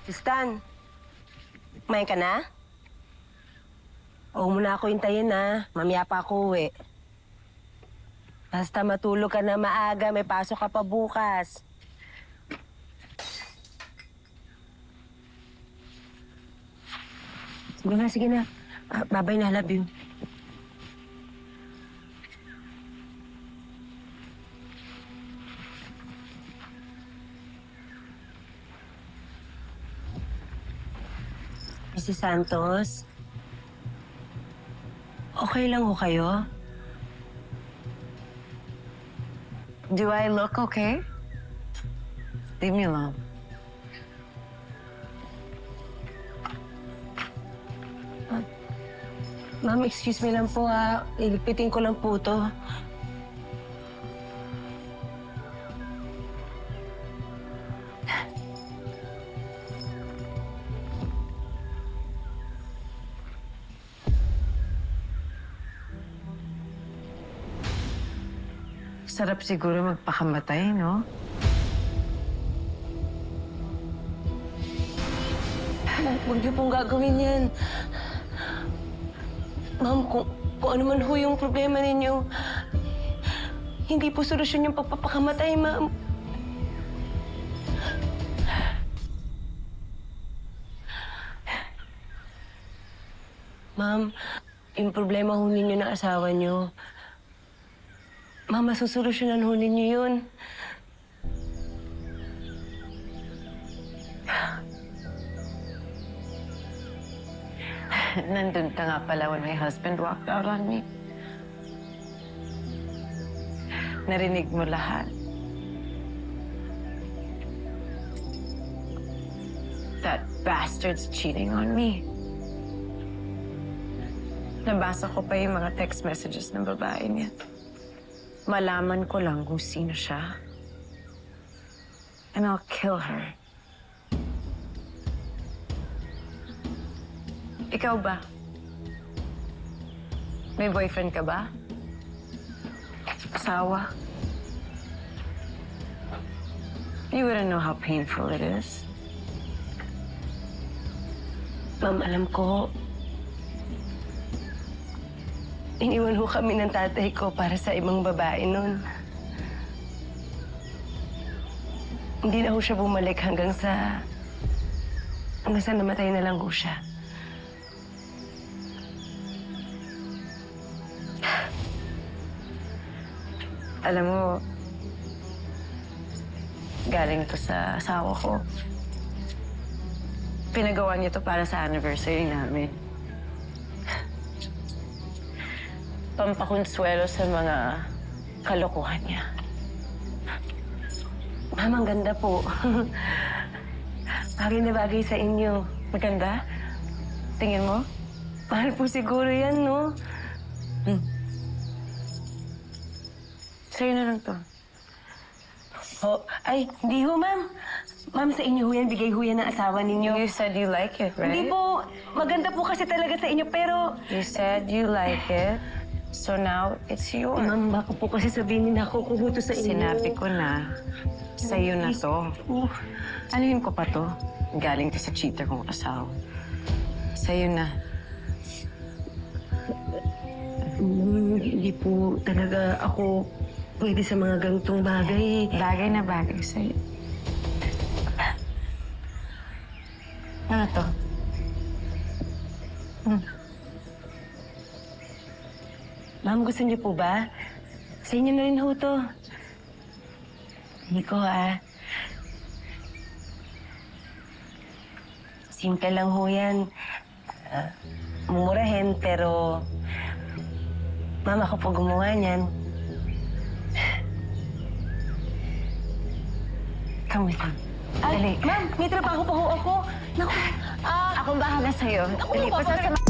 Tristan, kumain ka na? Huwag mo na ako hintayin, ha? Mamaya pa ako uwi. Basta matulog ka na maaga, may pasok ka pa bukas. Sige na, sige na. Babay na, love you. Mrs. Santos, okay lang ho kayo? Do I look okay? Leave me alone. Ma'am, excuse me lang po, ha. Iligpitin ko lang po to. Sarap siguro magpakamatay, no? Huwag niyo pong gagawin yan. Ma'am, kung ano man ho yung problema ninyo, hindi po solusyon yung pagpapakamatay, ma'am. Ma'am, yung problema ho ninyo ng asawa niyo, ma'am, masusolusyonan ho ninyo yun. Nandun ka nga pala when my husband walked out on me. Narinig mo lahat. That bastard's cheating on me. Nabasa ko pa yung mga text messages ng babae niya. Malaman ko lang kung sino siya. And I'll kill her. Ikaw ba? May boyfriend ka ba? Asawa? You wouldn't know how painful it is. Ma'am, alam ko, iniwan ho kami ng tatay ko para sa ibang babae noon. Hindi na ho siya bumalik hanggang sa namatay na lang ho siya. Alam mo, galing to sa asawa ko. Pinagawa niya to para sa anniversary namin. Pampakonsuelo sa mga kalokohan niya. Ma'am, ang ganda po. Bagay na bagay sa inyo. Maganda? Tingin mo? Mahal po siguro yan, no? Sa'yo na lang to. Oh, ay, hindi ho, ma'am. Ma'am, sa inyo ho yan. Bigay ho yan ng asawa ninyo. You said you like it, right? Hindi po. Maganda po kasi talaga sa inyo, pero... You said you like it, so now it's yours. Ma'am, baka po kasi sabihin nila ako kuhuto sa inyo. Sinabi ko na, sa'yo na to. Anuhin ko pa to? Galing to sa cheater kong asawa. Sa'yo na. Hindi po talaga ako pwede sa mga ganitong bagay. Bagay na bagay sa'yo. Ano to? Ma'am, gusto niyo po ba? Sa inyo na rin ho to. Hindi ko, simple lang ho yan. Mumurahin, pero... Ma'am, ako po gumawa niyan. Come with me. Dali. Ma'am, may trabaho pa ho ako. Naku, Akong bahala sa'yo. Dali, pasasama